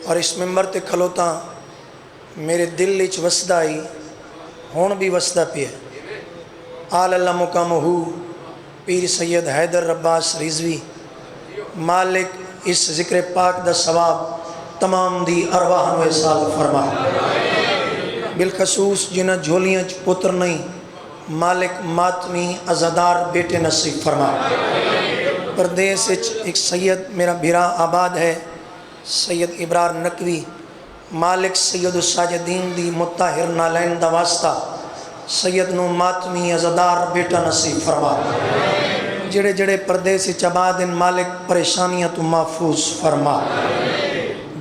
اور اس ممبر تے کھلوتا میرے دل وچ وسدا ہی ہون بھی وسدا پیا آل اللہ مقامہ پیر سید حیدر عباس رضوی مالک اس ذکر پاک دا ثواب تمام دی ارواح نو احسال فرما بالخصوص جنہ جھولیاں پتر نہیں مالک ماتمی عزادار بیٹے نصیب فرما پردیس ایک سید میرا بھیرا آباد ہے سید ابرار نقوی مالک سید الساجدین دی متطہر نالین دا واسطہ سید نو ماتمی عزادار بیٹا نصیب فرما جڑے جڑے پردیس چبادن مالک پریشانیاں تو محفوظ فرما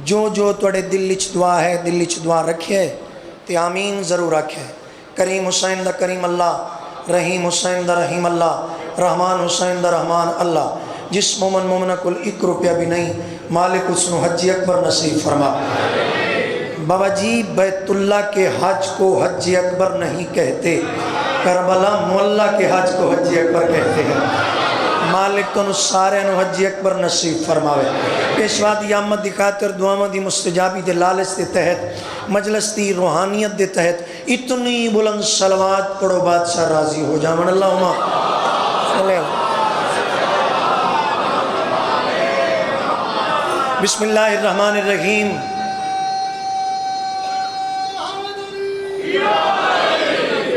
جو جو توڑے دل وچ دعا ہے دل وچ دعا رکھے تے آمین ضرور رکھے کریم حسین دا کریم اللہ رحیم حسین دا رحیم اللہ رحمان حسین دا رحمان اللہ جس مومن مومنہ کل 1 روپیہ بھی نہیں مالک اس نو حج اکبر نصیب فرما بابا جی بیت اللہ کے حج کو حج اکبر نہیں کہتے کربلا مولا کے حج کو حج اکبر کہتے ہیں مالک تو سارے نو حج اکبر نصیب فرماوے پیشوا دی آمد دی خاطر دعاواں دی مستجابی دے لالچ دے تحت مجلس دی روحانیت دے تحت اتنی بلند صلوات پڑھو بادشاہ راضی ہو جامن اللہم صلی اللہ بسم اللہ الرحمن الرحیم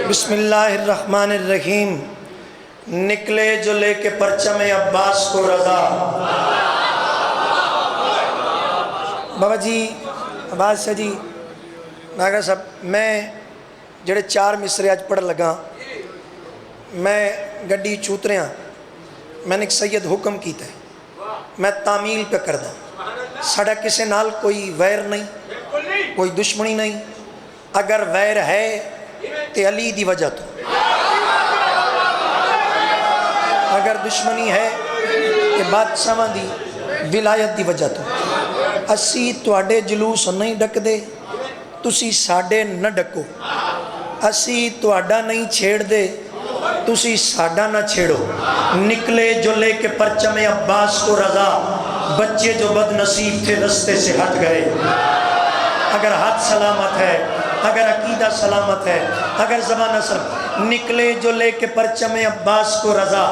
بسم اللہ الرحمن الرحیم نکلے جو لے کے پرچم عباس کو رضا بابا جی عباس شاہ جی ناگر صاحب میں جڑے 4 مصرے آج پڑھ لگا میں گڈی چوت رہا میں نے ایک سید حکم کیتا ہے میں تعمیل پہ کر دا ساڑھا کسے نال کوئی ویر نہیں کوئی دشمنی نہیں اگر ویر ہے تے علی دی وجہ تو اگر دشمنی ہے تے بادشاہ دی ولایت دی وجہ تو اسی تواڈے جلوس نہیں ڈک دے تسی ساڈے نہ ڈکو اسی تواڈا نہیں چھیڑ دے تسی ساڈا نہ چھیڑو نکلے جو لے کے پرچم عباس کو رضا بچے جو بد نصیب تھے رستے سے ہٹ گئے اگر ہاتھ سلامت ہے اگر عقیدہ سلامت ہے اگر زبانہ سلامت نکلے جو لے کے پرچم عباس کو رضا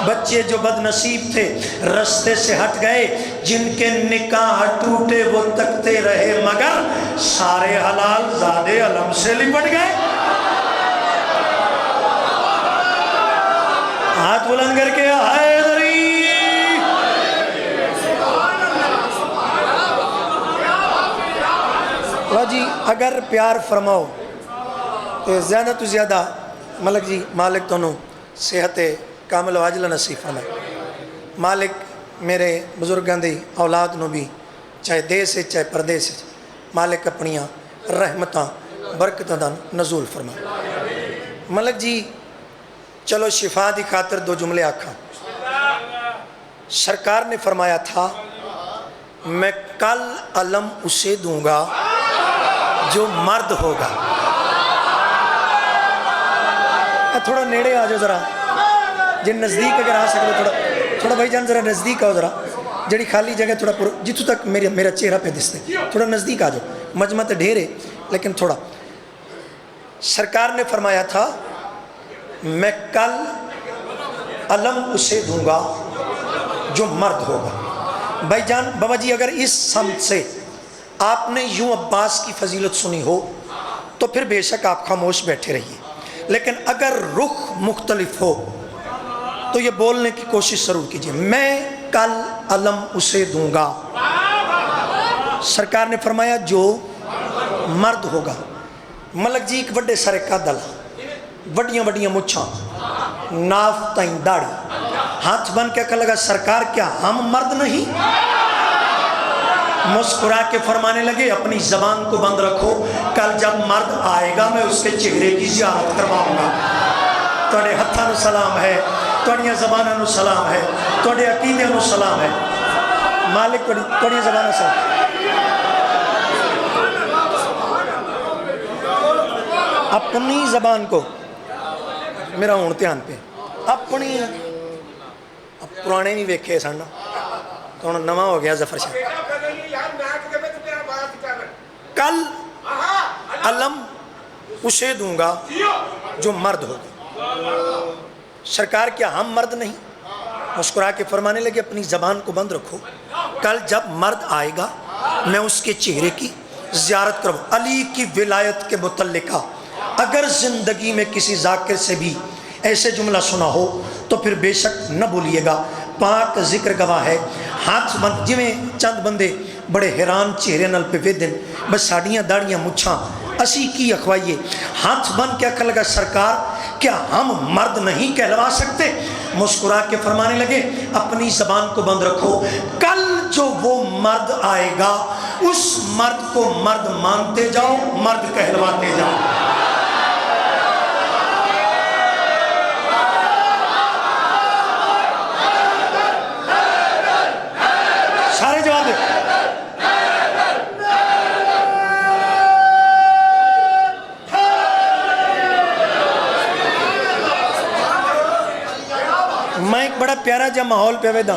بچے جو بد نصیب تھے رستے سے ہٹ گئے جن کے نکاح ٹوٹے وہ تکتے رہے مگر سارے حلال زادے علم سے لپٹ گئے ہاتھ بلند کر کے حیدری جی اگر پیار فرماؤ تو زیادہ تو زیادہ ملک جی مالک تو صحت کامل و عاجلہ نصیب فرمائے مالک میرے بزرگان دی اولاد نو بھی چاہے دیس سے چاہے پردیس سے مالک اپنیاں رحمتاں برکتاں نزول فرمائے ملک جی چلو شفا دی خاطر 2 جملے آکھاں سرکار نے فرمایا تھا میں کل علم اسے دوں گا جو مرد ہوگا تھوڑا نیڑے آ جاؤ ذرا جن نزدیک اگر آ سکتے تھوڑا بھائی جان ذرا نزدیک آؤ ذرا جڑی خالی جگہ تھوڑا جتوں تک میرا چہرہ پہ دستے تھوڑا نزدیک آ جاؤ مجمع تو ڈھیر ہے لیکن تھوڑا سرکار نے فرمایا تھا میں کل علم اسے دوں گا جو مرد ہوگا بھائی جان بابا جی اگر اس سمت سے آپ نے یوں عباس کی فضیلت سنی ہو تو پھر بے شک آپ خاموش بیٹھے رہیے لیکن اگر رخ مختلف ہو تو یہ بولنے کی کوشش ضرور کیجئے میں کل علم اسے دوں گا سرکار نے فرمایا جو مرد ہوگا ملک جی ایک بڑے سارے قدل وڈیاں وڈیاں مچھاں ناف تائیں داڑھی ہاتھ بن کے کہا لگا سرکار کیا ہم مرد نہیں مسکرا کے فرمانے لگے اپنی زبان کو بند رکھو کل جب مرد آئے گا میں اس کے چہرے کی زیارت کرواؤں گا توڑے ہتھاں نو سلام ہے توڑیاں زبانہ نو سلام ہے توڑے عقیدے نو سلام ہے مالک توڑیاں زبانہ سلام اپنی زبان کو میرا ہون دھیان پہ اپنی پرانے نہیں ویکھے سن تو نواں ہو گیا ظفر شاہ کل علم اسے دوں گا جو مرد ہوگا۔ سرکار کیا ہم مرد نہیں؟ مسکرا کے فرمانے لگے اپنی زبان کو بند رکھو، کل جب مرد آئے گا میں اس کے چہرے کی زیارت کروں۔ علی کی ولایت کے متعلقہ اگر زندگی میں کسی ذاکر سے بھی ایسے جملہ سنا ہو تو پھر بے شک نہ بولیے گا، پاک ذکر گواہ ہے۔ ہاتھ بند جویں چند بندے بڑے حیران چہرے نال پہ ویدن بس ساڑیاں داڑیاں مچھاں اسی کی اخوائیے، ہاتھ بند کیا کر لگا سرکار کیا ہم مرد نہیں کہلوا سکتے؟ مسکرا کے فرمانے لگے اپنی زبان کو بند رکھو، کل جو وہ مرد آئے گا اس مرد کو مرد مانتے جاؤ، مرد کہلواتے جاؤ۔ سارے جواب دے۔ میں ایک بڑا پیارا جا ماحول پہ ویدہ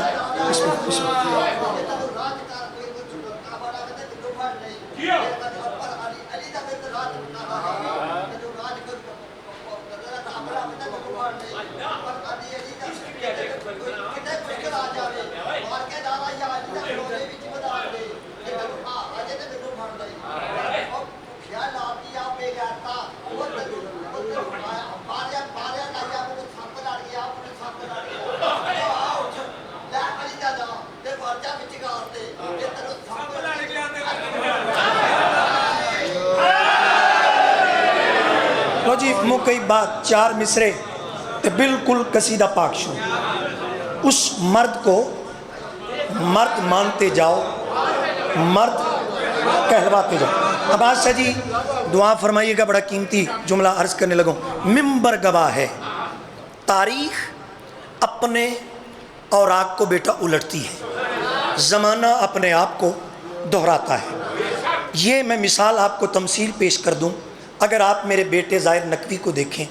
جی کئی بات چار مصرے تے بالکل قصیدہ پاک شو، اس مرد کو مرد مانتے جاؤ، مرد کہلواتے جاؤ۔ اب آج سے جی دعا فرمائیے گا، بڑا قیمتی جملہ عرض کرنے لگوں۔ منبر گواہ ہے تاریخ اپنے اوراق کو بیٹا الٹتی ہے، زمانہ اپنے آپ کو دہراتا ہے۔ یہ میں مثال آپ کو تمثیل پیش کر دوں، اگر آپ میرے بیٹے ظاہر نقوی کو دیکھیں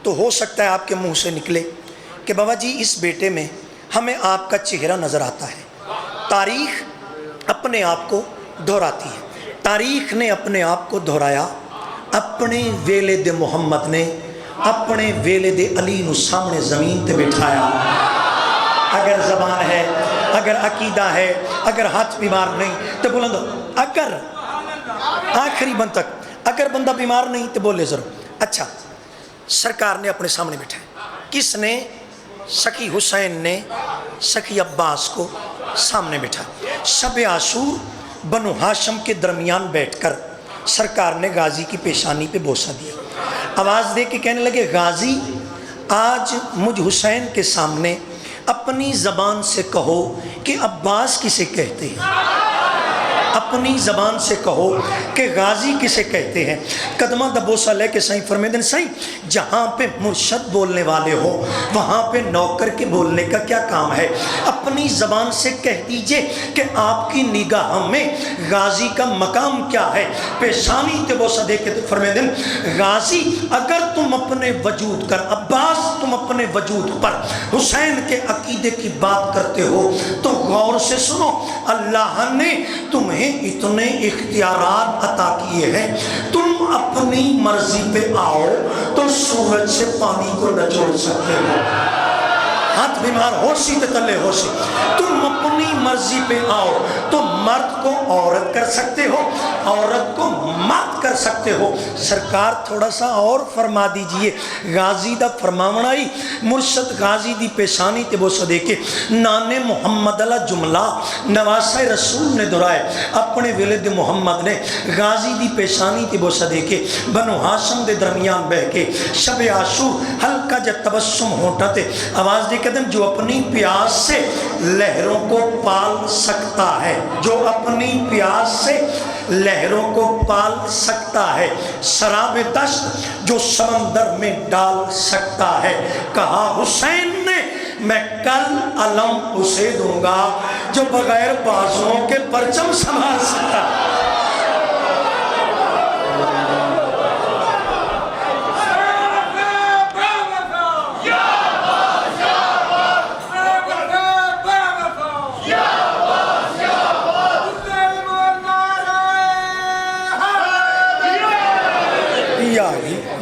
تو ہو سکتا ہے آپ کے منہ سے نکلے کہ بابا جی اس بیٹے میں ہمیں آپ کا چہرہ نظر آتا ہے۔ تاریخ اپنے آپ کو دہراتی ہے، تاریخ نے اپنے آپ کو دہرایا، اپنے ویلے دے محمد نے اپنے ویلے دے علی نو سامنے زمین تے بٹھایا۔ اگر زبان ہے، اگر عقیدہ ہے، اگر ہاتھ بیمار نہیں تو بلند ہو، اگر آخری بند تک اگر بندہ بیمار نہیں تو بولے ضرور۔ اچھا سرکار نے اپنے سامنے بٹھایا، کس نے؟ سخی حسین نے سخی عباس کو سامنے بٹھایا۔ شب عاشور بنو ہاشم کے درمیان بیٹھ کر سرکار نے غازی کی پیشانی پہ بوسہ دیا، آواز دے کے کہنے لگے غازی آج مجھ حسین کے سامنے اپنی زبان سے کہو کہ عباس کسے کہتے ہیں، اپنی زبان سے کہو کہ غازی کسے کہتے ہیں۔ قدمہ دبوسہ لے کے سائیں فرمیدن سائیں جہاں پہ مرشد بولنے والے ہو وہاں پہ نوکر کے بولنے کا کیا کام ہے؟ اپنی زبان سے کہہ دیجئے کہ آپ کی نگاہ میں غازی کا مقام کیا ہے۔ پیشانی تے بوسہ دے کے فرمیدن غازی اگر تم اپنے وجود کر، عباس تم اپنے وجود پر حسین کے عقیدے کی بات کرتے ہو تو غور سے سنو، اللہ نے تمہیں اتنے اختیارات عطا کیے ہیں، تم اپنی مرضی پہ آؤ تو سورج سے پانی کو نچوڑ سکتے ہو، ہاتھ بیمار ہوشی تے تلے ہوشی، تم اپنی مرضی پہ آؤ تو مرد کو عورت کر سکتے ہو، عورت کو مرد کر سکتے ہو۔ سرکار تھوڑا سا اور فرما دیجئے، غازی دا فرماونائی مرشد غازی دی پیشانی تے بوسہ دے کے نانے محمد اللہ جملہ نواسہ رسول نے دہرائے، اپنے ولد محمد نے غازی دی پیشانی تے بوسہ دے کے بنو ہاشم دے درمیان بہ کے شب عاشور ہلکا جا تبسم ہوتا تے آواز دے قدم جو اپنی پیاس سے لہروں کو پال سکتا ہے، جو اپنی پیاس سے لہروں کو پال سکتا ہے، سراب دشت جو سمندر میں ڈال سکتا ہے۔ کہا حسین نے میں کل علم اسے دوں گا جو بغیر بازوں کے پرچم سنبھال سکتا ہے۔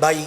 22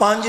5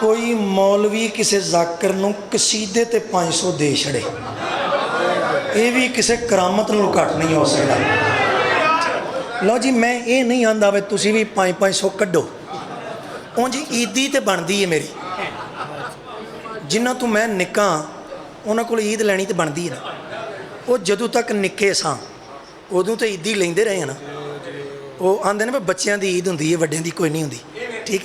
ਕੋਈ ਮੌਲਵੀ ਕਿਸੇ ਜ਼ਾਕਰ ਨੂੰ ਕਸੀਦੇ ਤੇ 500 ਦੇ ਛੜੇ, ਇਹ ਵੀ ਕਿਸੇ ਕਰਾਮਤ ਨੂੰ ਘੱਟ ਨਹੀਂ ਹੋ ਸਕਦਾ। ਲਓ ਜੀ, ਮੈਂ ਇਹ ਨਹੀਂ ਆਂਦਾ ਵੇ ਤੁਸੀਂ ਵੀ 500 ਕੱਢੋ। ਉਂਝ ਈਦੀ ਤੇ ਬਣਦੀ ਹੈ ਮੇਰੀ, ਜਿਨ੍ਹਾਂ ਤੋਂ ਮੈਂ ਨਿੱਕਾ ਉਹਨਾਂ ਕੋਲ ਈਦ ਲੈਣੀ ਤੇ ਬਣਦੀ ਹੈ ਨਾ। ਉਹ ਜਦੋਂ ਤੱਕ ਨਿੱਕੇ ਸਾਂ ਉਦੋਂ ਤਾਂ ਈਦੀ ਲੈਂਦੇ ਰਹੇ ਨਾ। ਉਹ ਆਂਦੇ ਨੇ ਵੀ ਬੱਚਿਆਂ ਦੀ ਈਦ ਹੁੰਦੀ ਹੈ, ਵੱਡਿਆਂ ਦੀ ਕੋਈ ਨਹੀਂ ਹੁੰਦੀ। ਠੀਕ,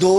2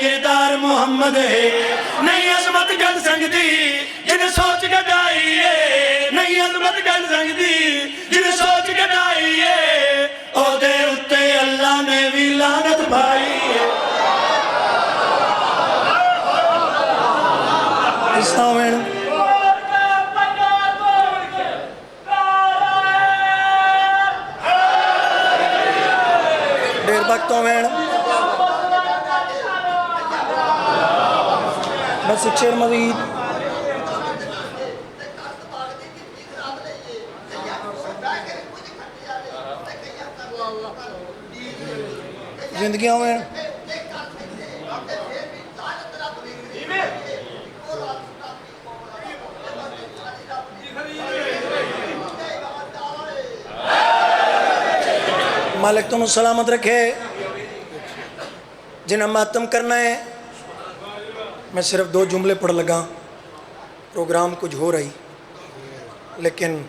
کردار محمد ہے نہیں عظمت گل سکتی جن سوچ گڈائی ہے نہیں عظمت گل سکتی جن سوچ گڈائی ہے او دے اتے اللہ نے بھی لعنت پائی ہے اس طرح دیر وقتوں میں بس ایک شیر مزید زندگیوں میں مالک تم سلامت رکھے جنہیں ماتم کرنا ہے میں صرف 2 جملے پڑھ لگا پروگرام کچھ ہو رہی لیکن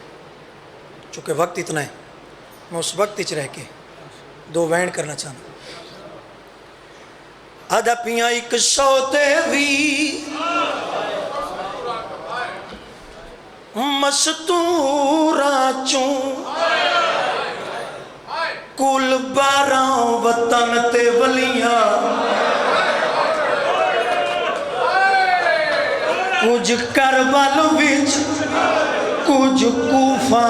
چونکہ وقت اتنا ہے میں اس وقت اچ رہ کے 2 وینڈ کرنا چاہتا آدھا پیاں ایک سوتے بھی مستورا چوں کل 12 وطن تے ولیاں کچھ کربل وچ کچھ کوفہ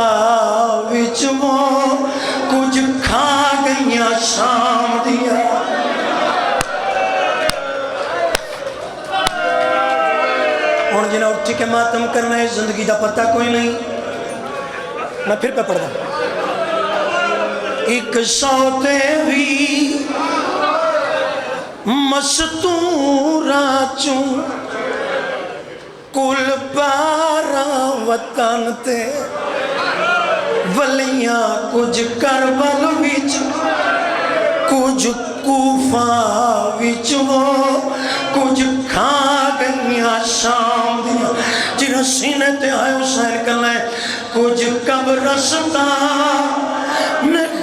وچ وہ کچھ کھا گئیاں شام دیا ہون جنہاں اٹھی کے ماتم کرنا ہے زندگی دا پتہ کوئی نہیں میں پھر پہ پڑھ دا ایک سوتے بھی مستورا چوں کل 12 وطن تے ولیاں کچھ کربل وچ کچھ کوفہ وچ وہ کچھ کھا گئیاں شام دیا جنہاں سینے تے آئے حسین کرنا ہے کچھ قبرستان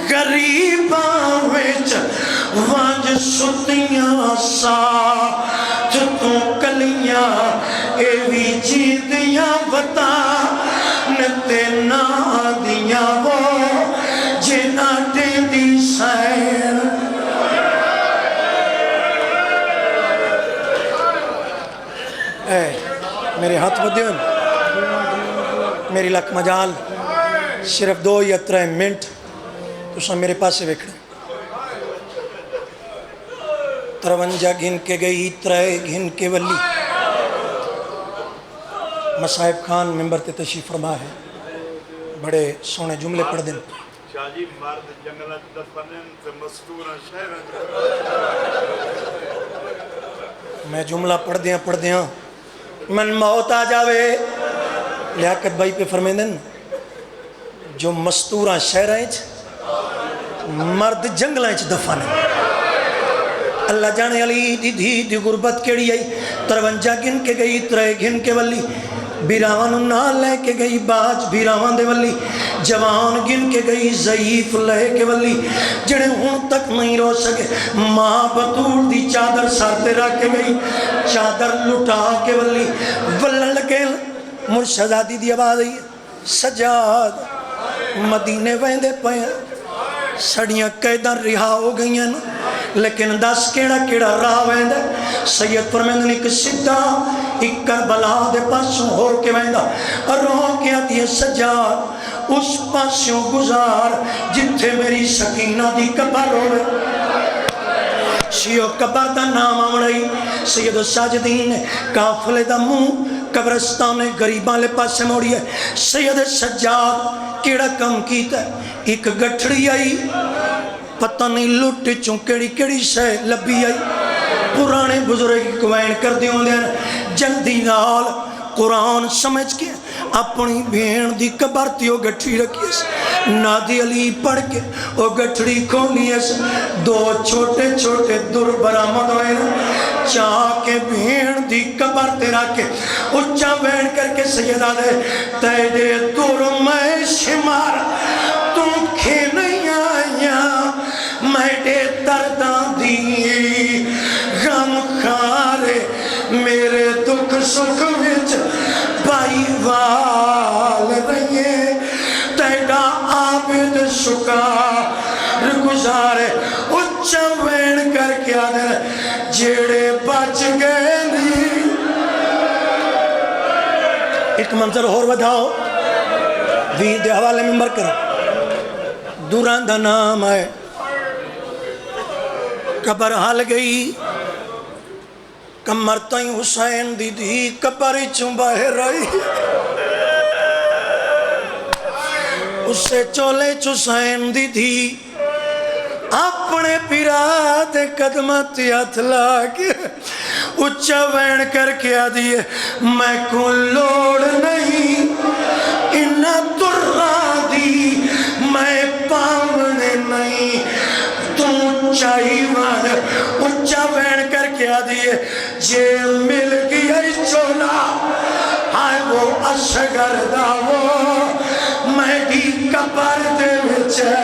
غریباں وچ وانج ستیاں ساتھ تو کلیاں اے وی جیدیاں بتا نتے نا دیاں وہ جنا دے دی سین اے میرے ہاتھ بدیوں میری لک مجال صرف 2 یا 3 منٹ تو سا میرے پاس سے ویکھنا 53 گھن کے گئی 3 گھن کے ولی مصاحب خان ممبر تے تشریف فرما ہے بڑے سونے جملے پڑھ دیں شاہ جی مرد جنگلت دفنن سے مستورہ شہرن میں جملہ پڑھ دیاں من موت آ جاوے لیاقت بھائی پہ فرمائیں دیں جو مستورہ شہریں مرد جنگلیں دفن اللہ جانے علی دی غربت کیڑی آئی 53 گھن کے گئی 3 گھن کے ولی بیراوان نہ لے کے گئی باج بیراوان دے ولی جوان گن کے گئی ضعیف لے کے ولی جڑے ہون تک نہیں رو سکے ماں بطول دی چادر سارتے رکھ کے گئی چادر لٹا کے ولی ولن لگے مرشدادی دی آواز آئی سجاد مدینے ویندے پہیا سڑیاں قیداں رہا ہو گئی ہیں لیکن دس کیڑا راہ ویندے سید فرمیندن ایک سدھا ایک کربلا دے پاسوں ہو کے ویندہ رو کے آتی ہے سجاد اس پاسوں گزار جتھے میری سکینہ دی قبر ہوئے شیعہ قبر دا نام آمڑائی سید ساجدین کافلے دا منہ قبرستان غریباں لے پاسے موڑی ہے سید سجاد کیڑا کم کیتا ہے ایک گٹھڑی آئی پتہ نہیں لٹ چوں کیڑی سے لبی آئی پرانے بزرگ کوین کر دیوں دیں جلدی نال قرآن سمجھ کے اپنی بھین دی قبر تی وہ گٹھڑی رکھی ہے نادی علی پڑھ کے وہ گٹھڑی کھولی ہے 2 چھوٹے چھوٹے در برآمد ہوئے چاہ کے بھین دی قبر تے رکھے اچھا بین کر کے سیدہ دے تیدے در میں شمار تم کھے نہیں آیا میں دے دردان دی غم خان سکھ وچ بائی وال رہیے تیڈا عابد شکار گزارے اچھا وین کر کے آدھر جیڑے بچ گئے نہیں ایک منظر اور بدھاؤ ویر دے حوالے ممبر کرو دوران دا نام ہے قبر حال گئی کمر تائیں حسین دی دی قبر چوں باہر رہی اسے چولے حسین دی دی اپنے پیرات قدمت ہاتھ لاکے اچھا وین کر کے آدھیے میں کو لوڑ نہیں انہ درہ دی میں پاونے نہیں تو چاہی وان اچھا وین کر کے آدھیے جے مل گیا چولا آئے وہ اشگر داو میں بھی قبر دے وچے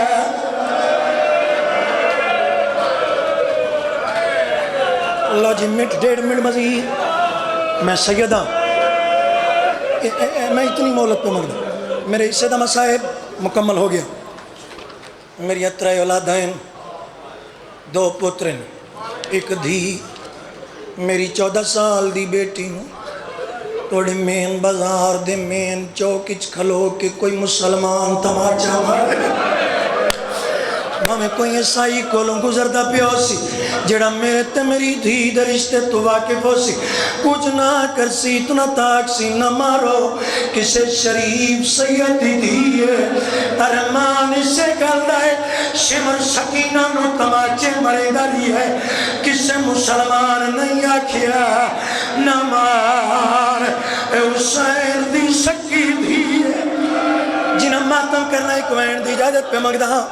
اللہ جی منٹ 1.5 منٹ مزید میں سیدہ میں اتنی مولت پہ مر دوں میرے سیدہ مسائب مکمل ہو گیا میری اترائے اولادائن 2 پترن ایک دھی میری 14 سال دی بیٹی ہوں توڑے مین بازار دے مین چوکچ کھلو کہ کوئی مسلمان تماچا مارے ہمیں کوئی عیسائی کولوں گزردہ پیو سی جڑا میرے تے میری دھی دے رشتے تو واقف ہو سی کچھ نہ کر سی تو نہ تاک سی نہ مارو کسے شریف سیدی دیئے ارمان اسے گل دائے شمر سکینہ نو تماچے مرے داری ہے کسے مسلمان نہیں آکھیا نہ مار اے حسین دی سکی دیئے جنہاں ماتم کرنا ایک وین دی اجازت پہ مگدہ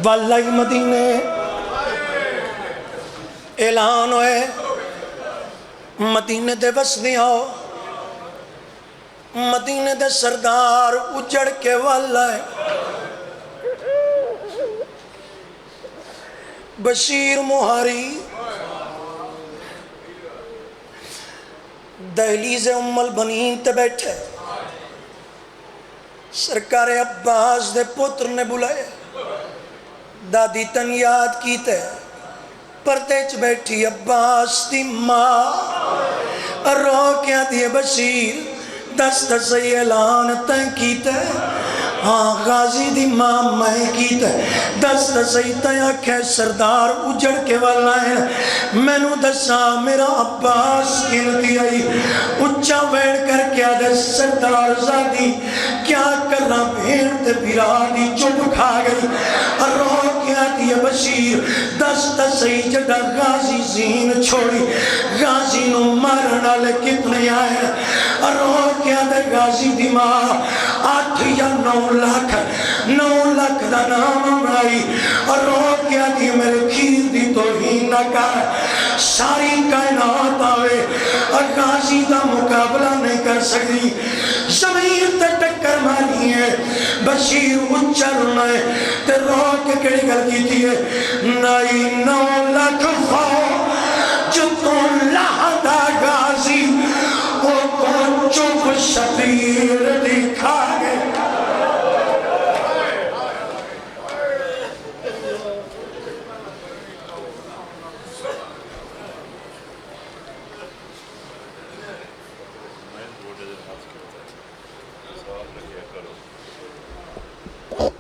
واللہ مدینے اعلان ہوئے مدینے دے وسدی آؤ مدینے دے سردار اجڑ کے واللہ بشیر مہاری دہلیز ام البنین تے بیٹھے سرکار عباس دے پتر نے بلائے دادی تن یاد کیتے پردے چ بیٹھی عباس دی ماں رو کیا دیے بشیر دست سے اعلان تن کیتے ہاں غازی دی ماں میں کیتے دست سے تیا کہ سردار اجڑ کے والا ہے میں نو دسا میرا عباس کھلتی آئی اچھا وین کر کیا دس سردار زادی کیا کرنا بھیڑ تے پیرانی چپ کھا گئی رو کیا دیا بشیر دست سے جڑا غازی زین چھوڑی غازی نو مارنا لے کتنے آئے رو کیا دے غازی دی ماں 8 یا 9 لاکھ دا نام بنائی اور رو کیا دی میرے کھیر دی توہین نہ کر ساری کائنات آوے اور غازی دا مقابلہ نہیں کر سکتی زمین تے ٹکر ماری ہے بشیر اچھا رونا ہے تے رو کے کڑی گل کی تھی ہے نائی 9 لاکھ فاؤ جو تو لہدہ غازی وہ کون چوب شبیر دکھا گئے